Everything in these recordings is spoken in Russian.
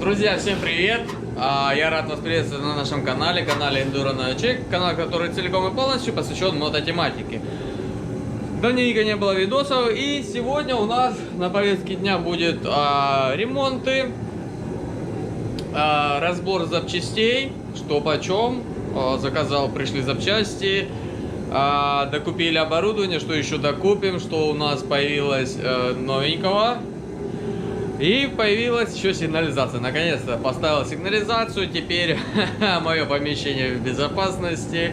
Друзья, всем привет! Я рад вас приветствовать на нашем канале Enduro Новичок, канал, который целиком и полностью посвящен мототематике. Давненько не было видосов, и сегодня у нас на повестке дня будет ремонты, разбор запчастей, что почем, заказал, пришли запчасти, докупили оборудование, что еще докупим, что у нас появилось новенького. И появилась еще сигнализация. Наконец-то поставил сигнализацию. Теперь мое помещение в безопасности.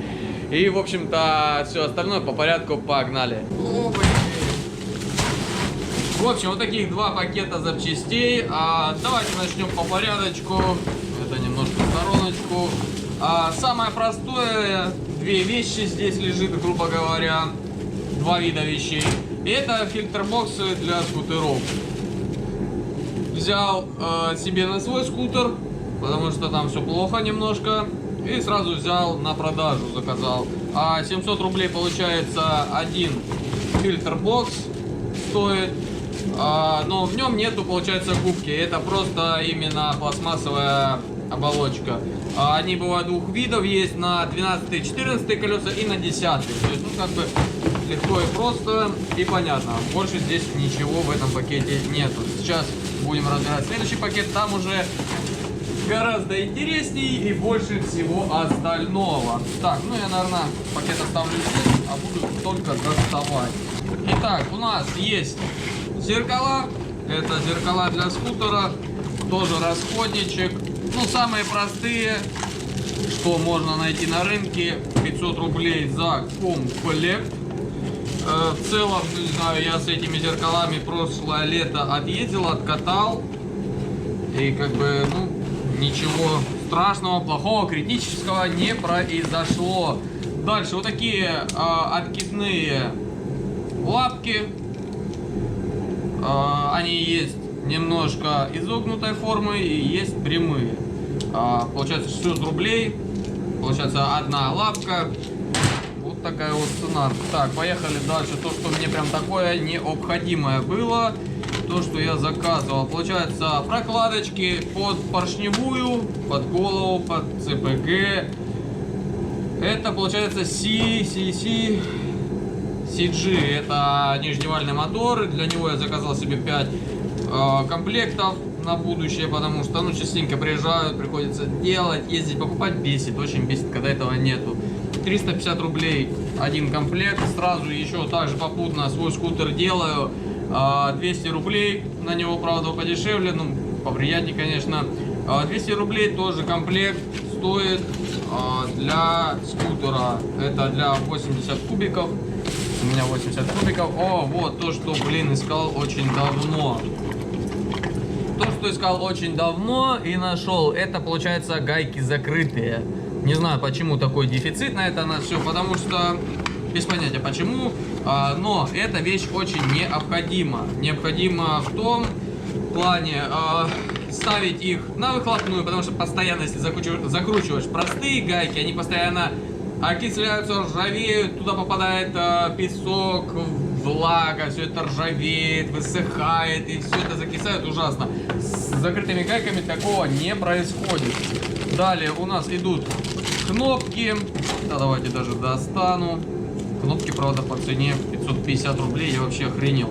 И, в общем-то, все остальное по порядку погнали. В общем, вот таких два пакета запчастей. Давайте начнем по порядочку. Это немножко в стороночку. Самое простое, две вещи здесь лежит, грубо говоря. Два вида вещей. И это фильтр-боксы для скутеров. Взял себе на свой скутер, потому что там все плохо немножко, и сразу взял на продажу, заказал. 700 рублей получается один фильтр-бокс стоит, но в нем нету, получается, губки. Это просто именно пластмассовая оболочка. Они бывают двух видов, есть на 12-14 колеса и на 10. То есть, ну, как бы легко и просто и понятно. Больше здесь ничего в этом пакете нету. Сейчас будем разбирать следующий пакет, там уже гораздо интереснее и больше всего остального. Так, ну я, наверное, пакет оставлю здесь, а буду только доставать. Итак, у нас есть зеркала. Это зеркала для скутера, тоже расходничек. Ну, самые простые, что можно найти на рынке, 500 рублей за комплект. В целом, не знаю, я с этими зеркалами прошлое лето отъездил, откатал. И как бы, ну, ничего страшного, плохого, критического не произошло. Дальше вот такие откидные лапки. Они есть немножко изогнутой формы и есть прямые. Получается 600 рублей. Получается одна лапка. Вот такая вот цена. Так, поехали дальше. То, что мне прям такое необходимое было, то, что я заказывал. Получается, прокладочки под поршневую, под голову, под ЦПГ. Это получается CG. Это нижневальный мотор. Для него я заказал себе 5 комплектов на будущее, потому что, ну, частенько приезжают, приходится делать, ездить, покупать, бесит, очень бесит, когда этого нету. 350 рублей один комплект. Сразу еще также попутно свой скутер делаю. 200 рублей на него, правда, подешевле, ну, поприятнее, конечно. 200 рублей тоже комплект стоит для скутера. Это для 80 кубиков. У меня 80 кубиков. О, вот то, что, блин, искал очень давно. То, что искал очень давно и нашел, это, получается, гайки закрытые. Не знаю, почему такой дефицит на это, на все, потому что без понятия почему, но эта вещь очень необходима. Необходима в том плане ставить их на выхлопную, потому что постоянно, если закручиваешь простые гайки, они постоянно окисляются, ржавеют, туда попадает песок, влага, все это ржавеет, высыхает, и все это закисает ужасно. С закрытыми гайками такого не происходит. Далее у нас идут кнопки. Да, давайте даже достану. Кнопки, правда, по цене 550 рублей. Я вообще охренел.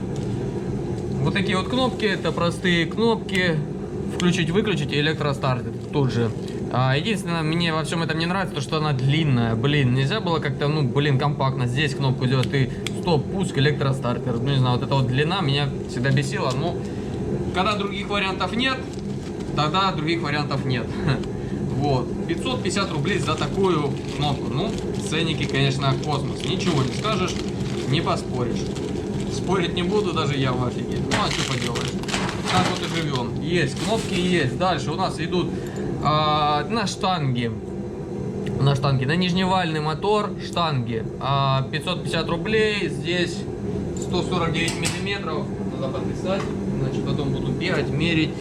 Вот такие вот кнопки. Это простые кнопки. Включить-выключить и электростартер тут же. Единственное, мне во всем этом не нравится, то, что она длинная. Блин, нельзя было как-то, ну, блин, компактно. Здесь кнопку делать и стоп, пуск, электростартер. Ну, не знаю, вот эта вот длина меня всегда бесила. Но когда других вариантов нет, тогда других вариантов нет. Вот, 550 рублей за такую кнопку. Ну, ценники, конечно, космос. Ничего не скажешь, не поспоришь. Спорить не буду, даже я в офиге. Ну, а что поделаешь? Так вот и живем. Есть, кнопки есть. Дальше у нас идут на штанги. На нижневальный мотор штанги. 550 рублей. Здесь 149 миллиметров. Надо подписать, иначе потом буду бегать, мерить.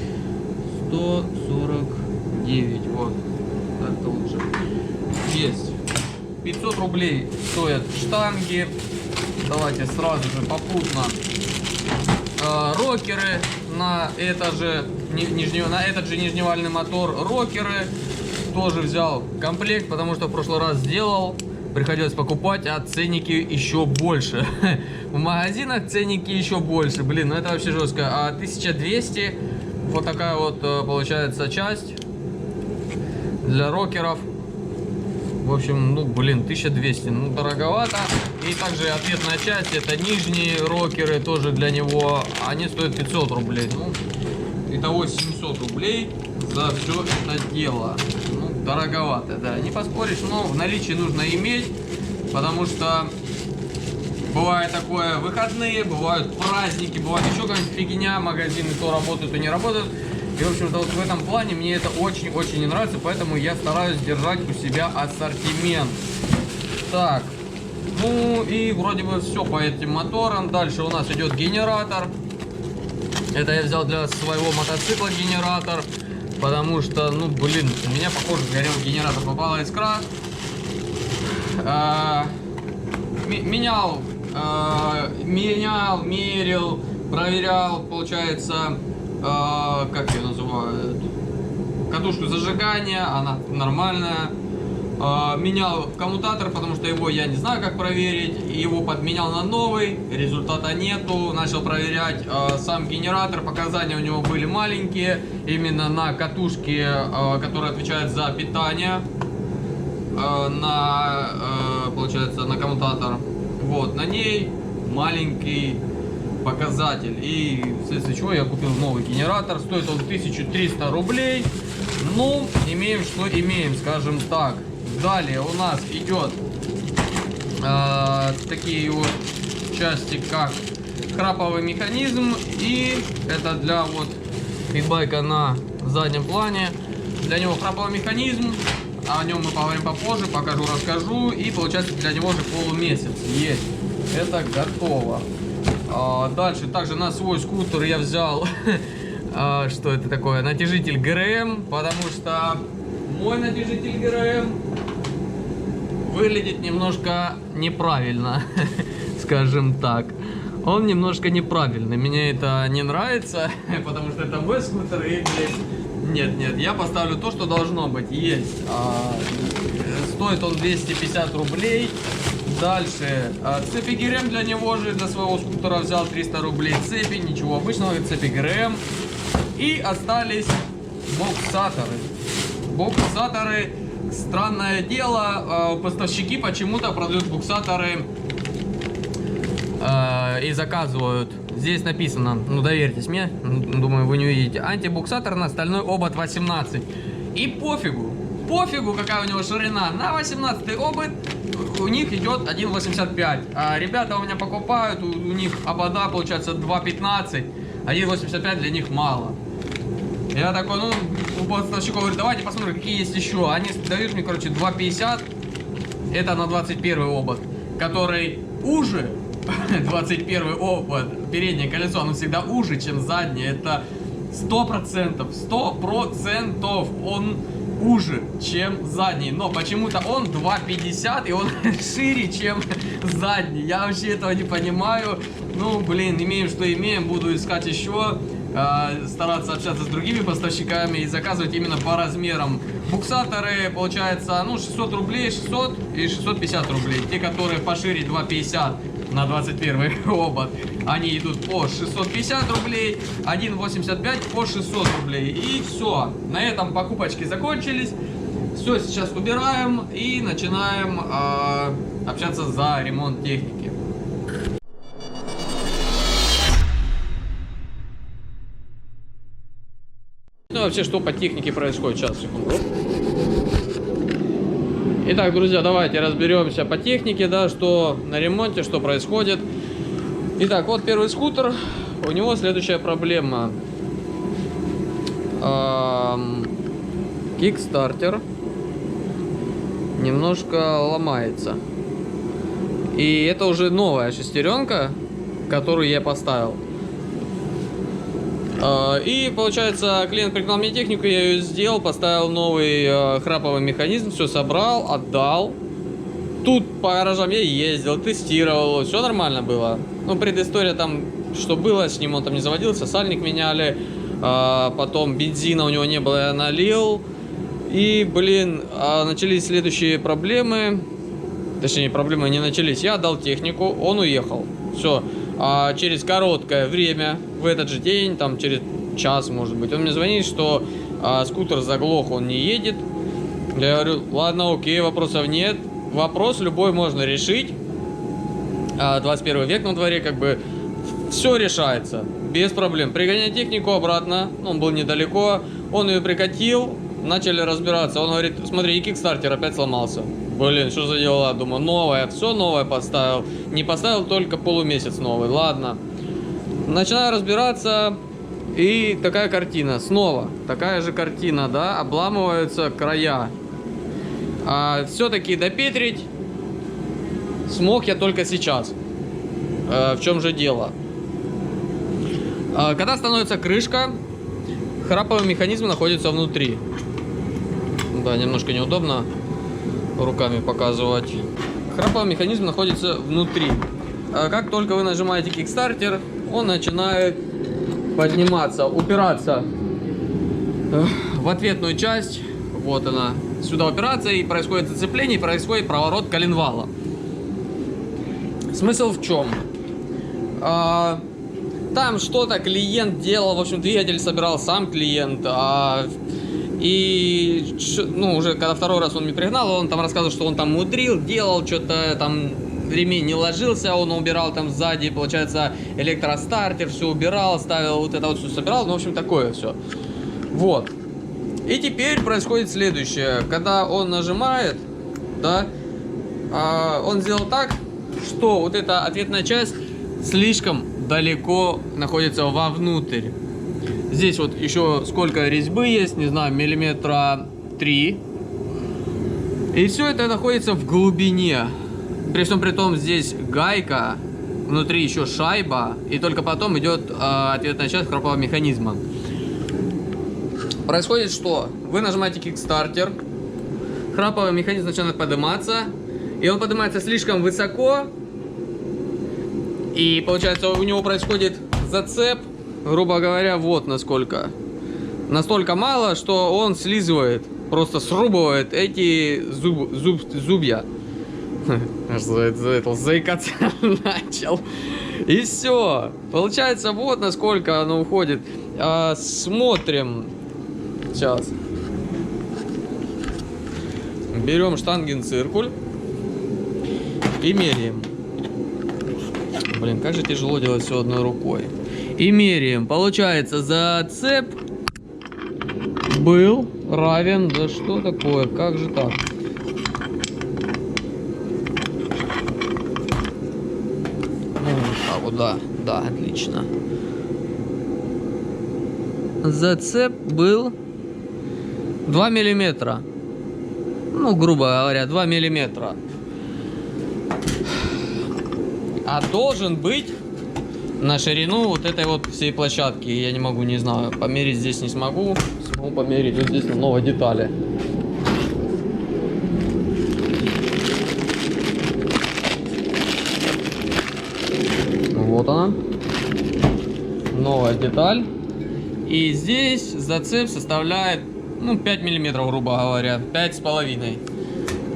149. Вот. Так-то лучше. Есть. 500 рублей стоят штанги. Давайте сразу же попутно рокеры на этот же нижневальный мотор рокеры. Тоже взял комплект, потому что в прошлый раз сделал. Приходилось покупать, а ценники еще больше. В магазинах ценники еще больше. Блин, ну это вообще жестко. А 1200, вот такая вот получается часть для рокеров. В общем, ну блин, 1200, ну дороговато. И также ответная часть, это нижние рокеры, тоже для него. Они стоят 500 рублей. Ну, итого 700 рублей за все это дело. Ну, дороговато, да, не поспоришь, но в наличии нужно иметь, потому что бывает такое, выходные, бывают праздники, бывает еще какая-нибудь фигня, магазины то работают, то не работают. И, в общем-то, вот в этом плане мне это очень-очень не нравится, поэтому я стараюсь держать у себя ассортимент. Так, ну и вроде бы все по этим моторам. Дальше у нас идет генератор. Это я взял для своего мотоцикла генератор, потому что, ну блин, у меня, похоже, сгорел генератор, попала искра. Менял, мерил, проверял, получается, как ее называют, катушку зажигания, она нормальная. Менял коммутатор, потому что его я не знаю как проверить. Его подменял на новый, результата нету. Начал проверять сам генератор, показания у него были маленькие. Именно на катушке, которая отвечает за питание, получается, на коммутатор. Вот, на ней маленький показатель. И вследствие чего я купил новый генератор. Стоит он 1300 рублей. Ну, имеем что имеем, скажем так. Далее у нас идет такие вот части, как храповый механизм. И это для вот питбайка на заднем плане. Для него храповый механизм. О нем мы поговорим попозже, покажу, расскажу. И получается для него же полумесяц есть. Это готово. Дальше также на свой скутер я взял что это такое, натяжитель ГРМ, потому что мой натяжитель ГРМ выглядит немножко неправильно, скажем так. Он немножко неправильный, мне это не нравится, потому что это мой скутер и, нет, я поставлю то, что должно быть, есть. Стоит он 250 рублей. Дальше, цепи ГРМ для него же, для своего скутера взял 300 рублей цепи, ничего обычного, цепи ГРМ. И остались боксаторы. Боксаторы, странное дело, поставщики почему-то продают боксаторы и заказывают. Здесь написано, ну доверьтесь мне, думаю вы не увидите, антибуксатор на стальной обод 18. И пофигу какая у него ширина, на 18 обод у них идет 1,85. А ребята у меня покупают, у них обода получается 2,15. 1,85 для них мало. Я такой, ну, у поставщиков говорю, давайте посмотрим, какие есть еще. Они дают мне, короче, 2,50. Это на 21 обод, который уже 21 обод. Переднее колесо, оно всегда уже, чем заднее. Это 100%. 100% он уже, чем задний. Но почему-то он 2,50 и он шире, чем задний. Я вообще этого не понимаю. Ну, блин, имеем, что имеем. Буду искать еще. Стараться общаться с другими поставщиками и заказывать именно по размерам. Буксаторы, получается, ну, 600 рублей, 600 и 650 рублей. Те, которые пошире 2,50 на 21 обод, они идут по 650 рублей, 1,85 по 600 рублей. И все, на этом покупочки закончились. Все, сейчас убираем и начинаем общаться за ремонт техники. Ну, вообще, что по технике происходит? Сейчас, секунду. Итак, друзья, давайте разберемся по технике, да, что на ремонте, что происходит. Итак, вот первый скутер. У него следующая проблема. Кикстартер немножко ломается. И это уже новая шестеренка, которую я поставил. И получается, клиент пригнал мне технику, я ее сделал, поставил новый храповый механизм, все собрал, отдал. Тут по гаражам я ездил, тестировал, все нормально было. Ну, предыстория там что было, с ним он там не заводился, сальник меняли, потом бензина у него не было, я налил. И, блин, начались следующие проблемы. Точнее, проблемы не начались. Я отдал технику, он уехал. Все. А через короткое время, в этот же день, там через час, может быть, он мне звонит, что скутер заглох, он не едет. Я говорю, ладно, окей, вопросов нет. Вопрос любой можно решить. 21 век на дворе, как бы, все решается. Без проблем. Пригоняй технику обратно. Он был недалеко. Он ее прикатил. Начали разбираться. Он говорит, смотри, и кикстартер опять сломался. Блин, что за дела? Думаю, новое. Все новое поставил. Не поставил только полумесяц новый. Ладно. Начинаю разбираться. И такая картина. Снова такая же картина, да? Обламываются края. Все-таки допетрить смог я только сейчас. В чем же дело? Когда становится крышка, храповый механизм находится внутри. Да, немножко неудобно руками показывать. Храповый механизм находится внутри. Как только вы нажимаете кикстартер, он начинает подниматься, упираться в ответную часть. Вот она. Сюда упираться, и происходит зацепление, и происходит проворот коленвала. Смысл в чем? Там что-то клиент делал, в общем, двигатель собирал сам клиент. И, ну, уже когда второй раз он мне пригнал, он там рассказывал, что он там мудрил, делал что-то, там ремень не ложился, он убирал там сзади, получается, электростартер, все убирал, ставил, вот это вот все собирал, ну, в общем, такое все. Вот. И теперь происходит следующее. Когда он нажимает, да, он сделал так, что вот эта ответная часть слишком далеко находится вовнутрь. Здесь вот еще сколько резьбы есть, не знаю, миллиметра 3. И все это находится в глубине. При всем при том, здесь гайка, внутри еще шайба, и только потом идет ответная часть храпового механизма. Происходит что? Вы нажимаете кикстартер, храповый механизм начинает подниматься, и он поднимается слишком высоко, и получается у него происходит зацеп, грубо говоря, вот насколько. Настолько мало, что он слизывает, просто срубывает эти зубья. Аж заикаться начал. И все. Получается, вот насколько оно уходит. Смотрим. Сейчас. Берем штангенциркуль и меряем. Блин, как же тяжело делать все одной рукой. И меряем. Получается, зацеп был равен... Да что такое? Как же так? Вот, да, да, отлично. Зацеп был 2 миллиметра. Ну, грубо говоря, 2 миллиметра. А должен быть на ширину вот этой вот всей площадки. Я не могу, не знаю, померить здесь не смогу. Смогу померить вот здесь на новой детали. Вот она. Новая деталь. И здесь зацеп составляет, ну, 5 миллиметров, грубо говоря. 5,5.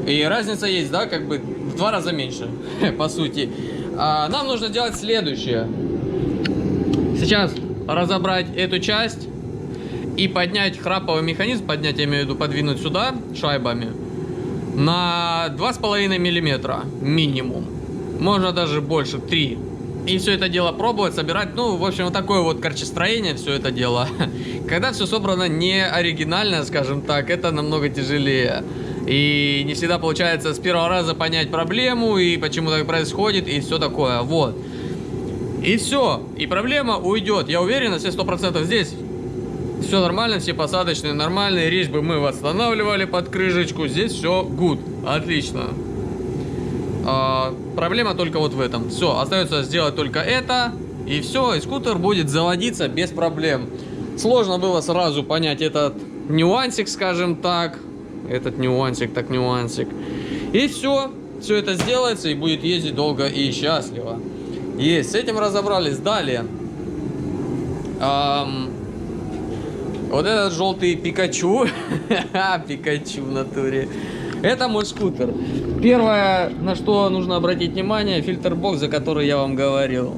И разница есть, да, как бы в 2 раза меньше, по сути. Нам нужно делать следующее. Сейчас разобрать эту часть и поднять храповый механизм, поднять, я имею в виду, подвинуть сюда шайбами на 2,5 миллиметра минимум. Можно даже больше, 3. И все это дело пробовать, собирать. Ну, в общем, вот такое вот корчестроение, все это дело. Когда все собрано не оригинально, скажем так, это намного тяжелее. И не всегда получается с первого раза понять проблему, и почему так происходит, и все такое. Вот. И все. И проблема уйдет. Я уверен, на все 100% здесь все нормально, все посадочные нормальные. Резьбы мы восстанавливали под крышечку. Здесь все good. Отлично. Проблема только вот в этом. Все, остается сделать только это, и все, и скутер будет заводиться без проблем. Сложно было сразу понять этот нюансик, скажем так. Этот нюансик, так нюансик. И все это сделается, и будет ездить долго и счастливо. Есть, с этим разобрались. Далее. Вот этот желтый Пикачу. Пикачу в натуре. Это мой скутер. Первое, на что нужно обратить внимание, фильтр-бокс, за который я вам говорил.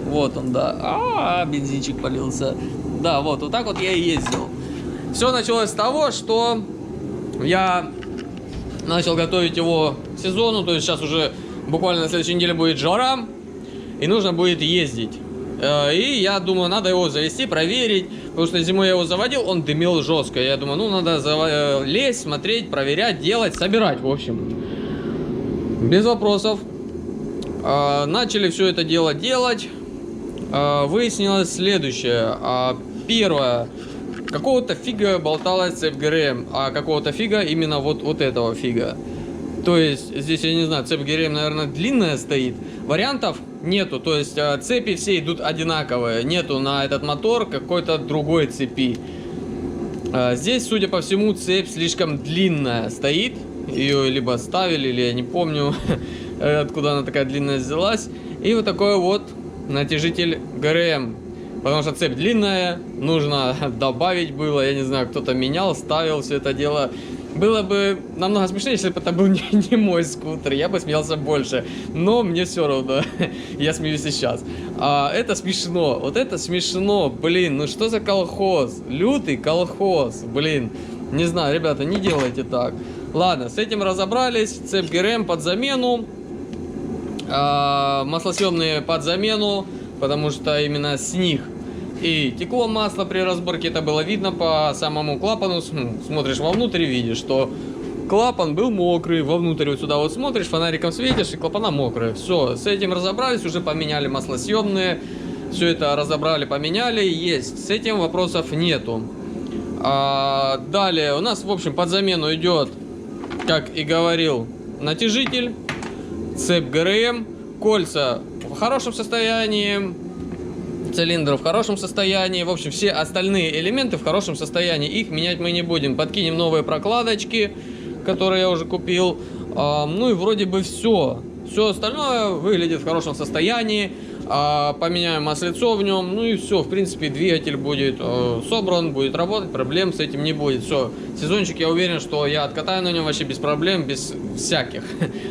Вот он, да. Бензинчик полился. Да, вот так вот я и ездил. Все началось с того, что я начал готовить его к сезону. То есть сейчас уже буквально на следующей неделе будет жара. И нужно будет ездить. И я думаю, надо его завести, проверить. Потому что зимой я его заводил, он дымил жестко. Я думаю, ну надо лезть, смотреть, проверять, делать, собирать, в общем. Без вопросов. Начали все это дело делать. Выяснилось следующее. Первое. Какого-то фига болталась цепь ГРМ, а какого-то фига именно вот этого фига. То есть здесь, я не знаю, цепь ГРМ, наверное, длинная стоит. Вариантов нету, то есть цепи все идут одинаковые. Нету на этот мотор какой-то другой цепи. Здесь, судя по всему, цепь слишком длинная стоит. Ее либо ставили, или я не помню, откуда она такая длинная взялась. И вот такой вот натяжитель ГРМ. Потому что цепь длинная, нужно добавить было. Я не знаю, кто-то менял, ставил все это дело. Было бы намного смешнее, если бы это был не мой скутер. Я бы смеялся больше. Но мне все равно. Я смеюсь и сейчас. Это смешно. Вот это смешно. Блин, ну что за колхоз? Лютый колхоз. Блин. Не знаю, ребята, не делайте так. Ладно, с этим разобрались. Цепь ГРМ под замену. Маслосъемные под замену. Потому что именно с них и текло масло при разборке. Это было видно по самому клапану. Смотришь вовнутрь и видишь, что клапан был мокрый. Вовнутрь вот сюда вот смотришь, фонариком светишь, и клапана мокрые. Все, с этим разобрались, уже поменяли маслосъемные. Все это разобрали, поменяли. Есть, с этим вопросов нету. Далее у нас, в общем, под замену идет, как и говорил, натяжитель, цепь ГРМ, кольца в хорошем состоянии, цилиндр в хорошем состоянии. В общем, все остальные элементы в хорошем состоянии. Их менять мы не будем. Подкинем новые прокладочки, которые я уже купил. Ну и вроде бы все. Все остальное выглядит в хорошем состоянии. Поменяем маслицо в нем. Ну и все. В принципе, двигатель будет собран, будет работать. Проблем с этим не будет. Все. Сезончик, я уверен, что я откатаю на нем вообще без проблем, без всяких.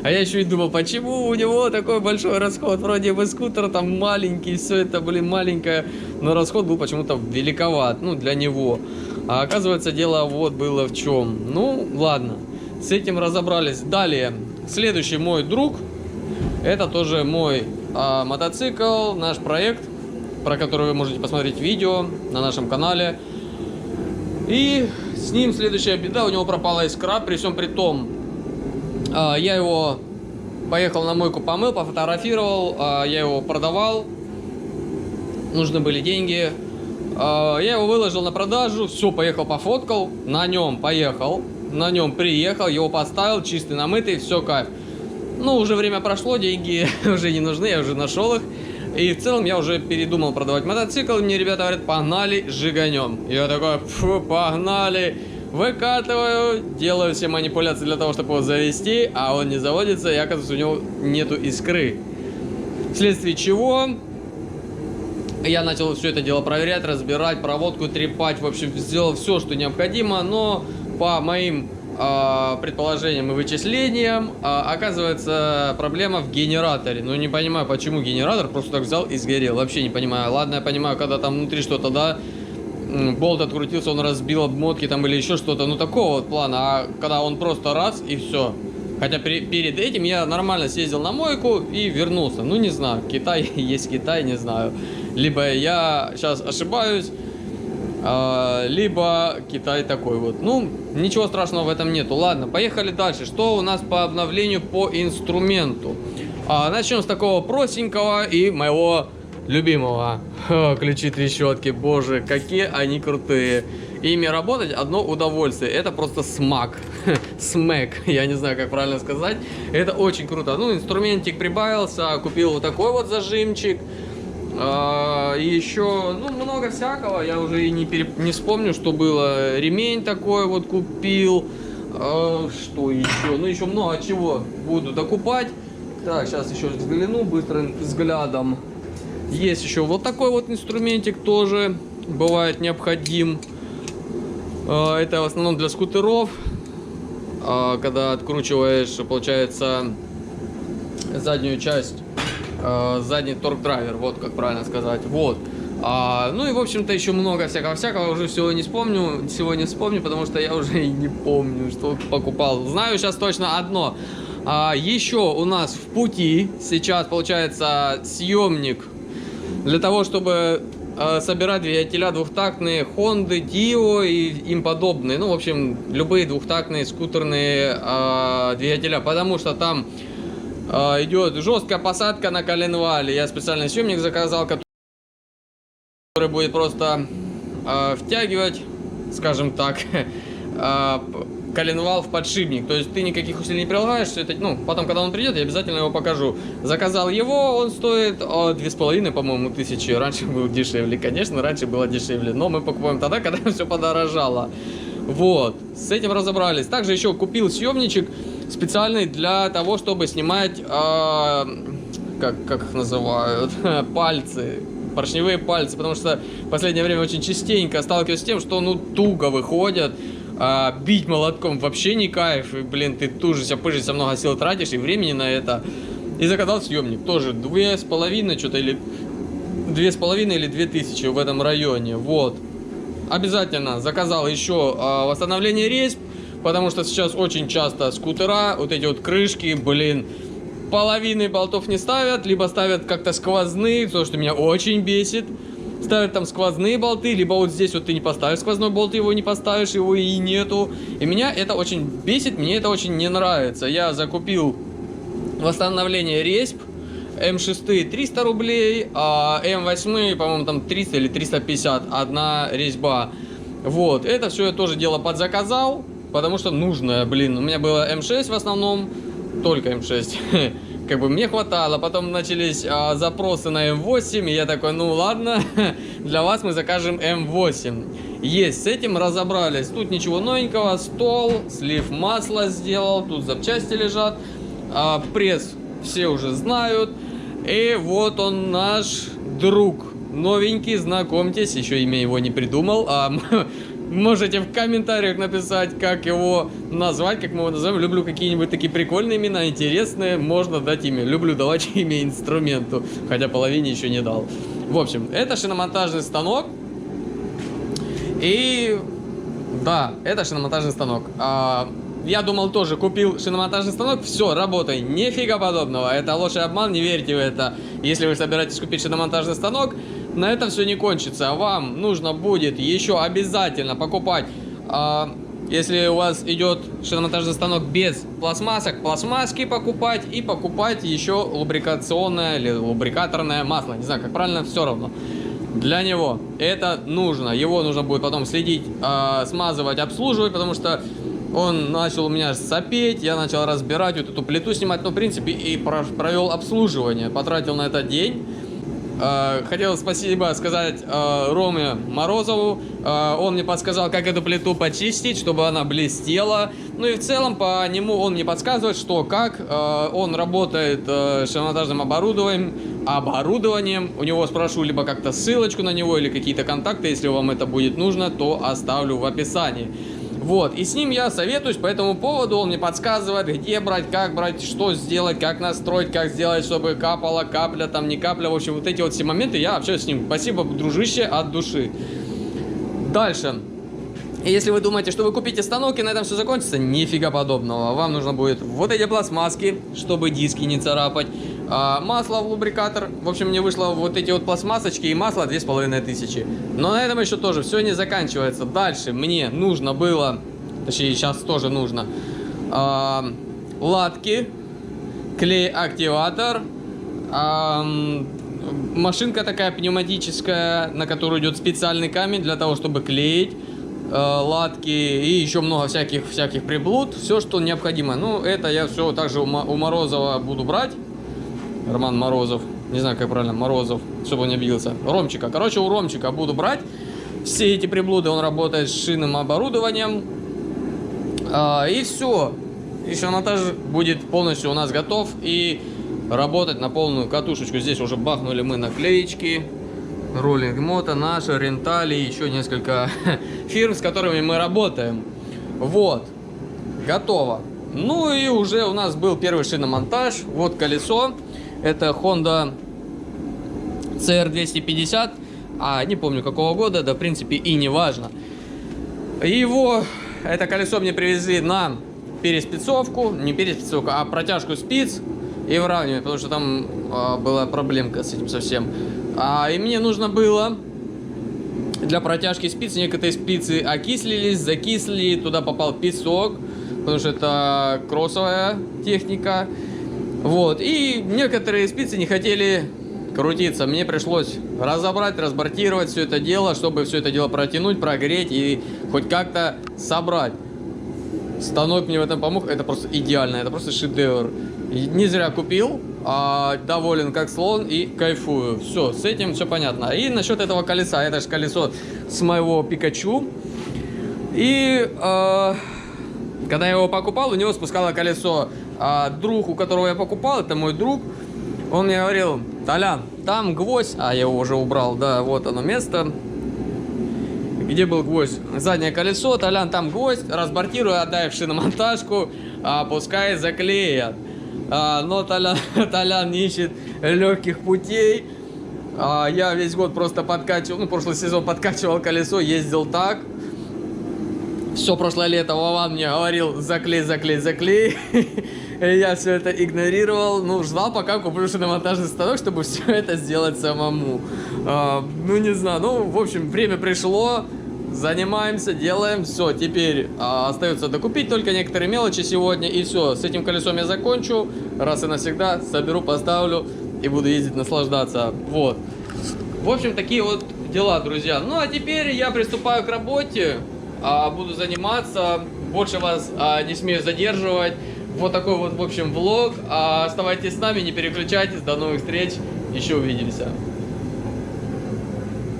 А я еще и думал, почему у него такой большой расход. Вроде бы скутер там маленький, все это, блин, маленькое. Но расход был почему-то великоват, ну, для него. А оказывается, дело вот было в чем. Ну, ладно. С этим разобрались. Далее. Следующий мой друг. Это тоже мой мотоцикл, наш проект, про который вы можете посмотреть видео на нашем канале. И с ним следующая беда, у него пропала искра, при всем при том, я его поехал на мойку, помыл, пофотографировал, я его продавал, нужны были деньги, я его выложил на продажу, все, поехал, пофоткал, на нем поехал, на нем приехал, его поставил, чистый, намытый, все, кайф. Ну, уже время прошло, деньги уже не нужны, я уже нашел их. И в целом я уже передумал продавать мотоцикл. Мне ребята говорят, погнали, жиганем. Я такой, фу, погнали. Выкатываю, делаю все манипуляции для того, чтобы его завести. А он не заводится, и оказывается, у него нету искры. Вследствие чего я начал все это дело проверять, разбирать, проводку трепать. В общем, сделал все, что необходимо. Но по моим предположениям и вычислениям, оказывается, проблема в генераторе. Ну, не понимаю, почему генератор просто так взял и сгорел. Вообще не понимаю. Ладно, я понимаю, когда там внутри что-то, да, болт открутился, он разбил обмотки там или еще что-то. Ну, такого вот плана. А когда он просто раз и все. Хотя перед этим я нормально съездил на мойку и вернулся. Ну, не знаю, Китай есть Китай, не знаю. Либо я сейчас ошибаюсь, либо Китай такой вот. Ну, ничего страшного в этом нету. Ладно, поехали дальше. Что у нас по обновлению по инструменту? Начнем с такого простенького и моего любимого. Ключи трещотки. Боже, какие они крутые. Ими работать одно удовольствие. Это просто смак. Смэк. Я не знаю, как правильно сказать. Это очень круто. Ну, инструментик прибавился. Купил вот такой вот зажимчик. И еще, ну, много всякого, я уже и не вспомню, что было. Ремень такой вот купил. Что еще? Ну, еще много чего буду докупать. Так, сейчас еще взгляну быстрым взглядом. Есть еще вот такой вот инструментик, тоже бывает необходим. Это в основном для скутеров. Когда откручиваешь, получается, заднюю часть, задний торк-драйвер, вот как правильно сказать. Вот. Ну и в общем-то еще много всякого, уже всего не вспомню, потому что я уже и не помню, что покупал. Знаю сейчас точно одно. Еще у нас в пути сейчас получается съемник для того, чтобы собирать двигателя двухтактные Honda, Dio и им подобные. Ну, в общем, любые двухтактные скутерные двигателя, потому что там идет жесткая посадка на коленвале. Я специальный съемник заказал, который будет просто втягивать, скажем так, коленвал в подшипник. То есть ты никаких усилий не прилагаешь. Это, ну, потом, когда он придет, я обязательно его покажу. Заказал его, он стоит 2,5, по-моему, тысячи. Раньше был дешевле, конечно, раньше было дешевле. Но мы покупаем тогда, когда все подорожало. Вот, с этим разобрались. Также еще купил съемничек специальный для того, чтобы снимать, как их называют, пальцы. Поршневые пальцы, потому что в последнее время очень частенько сталкиваюсь с тем, что ну туго выходят, бить молотком вообще не кайф, и, блин, ты тужишься, пыжишься, много сил тратишь и времени на это. И заказал съемник, тоже 2,5 что-то или 2,5 или 2000 в этом районе, вот. Обязательно заказал еще восстановление резьб, потому что сейчас очень часто скутера, вот эти вот крышки, блин, половины болтов не ставят, либо ставят как-то сквозные, то, что меня очень бесит. Ставят там сквозные болты, либо вот здесь вот ты не поставишь сквозной болт, его не поставишь, его и нету. И меня это очень бесит, мне это очень не нравится. Я закупил восстановление резьб. М6 300 рублей, а М8, по-моему, там 300 или 350 одна резьба. Вот, это все я тоже дело подзаказал, потому что нужно, блин. У меня было М6 в основном, только М6. Как бы мне хватало, потом начались запросы на М8, и я такой, ну ладно, для вас мы закажем М8. Есть, с этим разобрались, тут ничего новенького, стол, слив масла сделал, тут запчасти лежат, пресс все уже знают, и вот он наш друг, новенький, знакомьтесь, еще имя его не придумал, можете в комментариях написать, как его назвать, как мы его назовем. Люблю какие-нибудь такие прикольные имена, интересные, можно дать имя. Люблю давать имя инструменту, хотя половине еще не дал. В общем, это шиномонтажный станок. И да, это шиномонтажный станок. Я думал тоже, купил шиномонтажный станок, все, работай. Нифига подобного, это ложь и обман, не верьте в это. Если вы собираетесь купить шиномонтажный станок, на этом все не кончится. Вам нужно будет еще обязательно покупать, если у вас идет шиномонтажный станок без пластмассок, пластмасски покупать и покупать еще лубрикационное или лубрикаторное масло. Не знаю, как правильно, все равно. Для него это нужно. Его нужно будет потом следить, смазывать, обслуживать, потому что он начал у меня сопеть, я начал разбирать вот эту плиту, снимать, ну, в принципе, и провел обслуживание, потратил на это день. Хотел спасибо сказать Роме Морозову, он мне подсказал, как эту плиту почистить, чтобы она блестела. Ну и в целом по нему он мне подсказывает, что как он работает с шиномонтажным оборудованием. У него спрошу либо как-то ссылочку на него или какие-то контакты, если вам это будет нужно, то оставлю в описании. Вот, и с ним я советуюсь по этому поводу, он мне подсказывает, где брать, как брать, что сделать, как настроить, как сделать, чтобы капала капля, там не капля, в общем, вот эти вот все моменты, я общаюсь с ним. Спасибо, дружище, от души. Дальше. Если вы думаете, что вы купите станок и на этом все закончится, нифига подобного. Вам нужно будет вот эти пластмасски, чтобы диски не царапать, масло в лубрикатор. В общем, мне вышло вот эти вот пластмассочки и масло 2500. Но на этом еще тоже все не заканчивается. Дальше мне нужно было, точнее сейчас тоже нужно, латки, клей-активатор, машинка такая пневматическая, на которую идет специальный камень для того, чтобы клеить латки и еще много всяких приблуд, все, что необходимо. Ну, это я все также у Морозова буду брать. Роман Морозов, не знаю, как правильно, Морозов, чтобы он не обиделся. Ромчика, короче, у Ромчика буду брать все эти приблуды, он работает с шинным оборудованием. И все, еще монтаж будет полностью у нас готов. И работать на полную катушечку. Здесь уже бахнули мы наклеечки. Роллинг Мото, наша, Рентали, еще несколько фирм, с которыми мы работаем. Вот, готово. Ну и уже у нас был первый шиномонтаж. Вот колесо. Это Honda CR250. Не помню какого года, да в принципе и не важно. Это колесо мне привезли на переспецовку. Не переспецовку, а протяжку спиц и выравнивание, потому что там была проблемка с этим совсем. И мне нужно было для протяжки спиц, некоторые спицы окислились, закисли, туда попал песок, потому что это кроссовая техника. Вот, и некоторые спицы не хотели крутиться. Мне пришлось разобрать, разбортировать все это дело, чтобы все это дело протянуть, прогреть и хоть как-то собрать. Станок мне в этом помог, это просто идеально, это просто шедевр. Не зря купил, доволен как слон и кайфую. Все, с этим все понятно. И насчет этого колеса, это же колесо с моего Пикачу. И когда я его покупал, у него спускало колесо. Друг, у которого я покупал, это мой друг, он мне говорил: Толян, там гвоздь, я его уже убрал, да, вот оно место, где был гвоздь, заднее колесо, Толян, там гвоздь, разбортируй, отдай в шиномонтажку, пускай заклеят. Но Толян не ищет легких путей. Я весь год просто подкачивал, прошлый сезон подкачивал колесо, ездил так. Все прошлое лето Вован мне говорил: заклей, заклей, заклей. Я все это игнорировал, ждал, пока куплю шиномонтажный станок, чтобы все это сделать самому. Не знаю, в общем, время пришло, занимаемся, делаем, все, теперь остается докупить только некоторые мелочи сегодня, и все, с этим колесом я закончу, раз и навсегда, соберу, поставлю и буду ездить, наслаждаться, вот. В общем, такие вот дела, друзья. А теперь я приступаю к работе, буду заниматься, больше вас не смею задерживать. Вот такой вот, в общем, влог. Оставайтесь с нами, не переключайтесь. До новых встреч. Еще увидимся.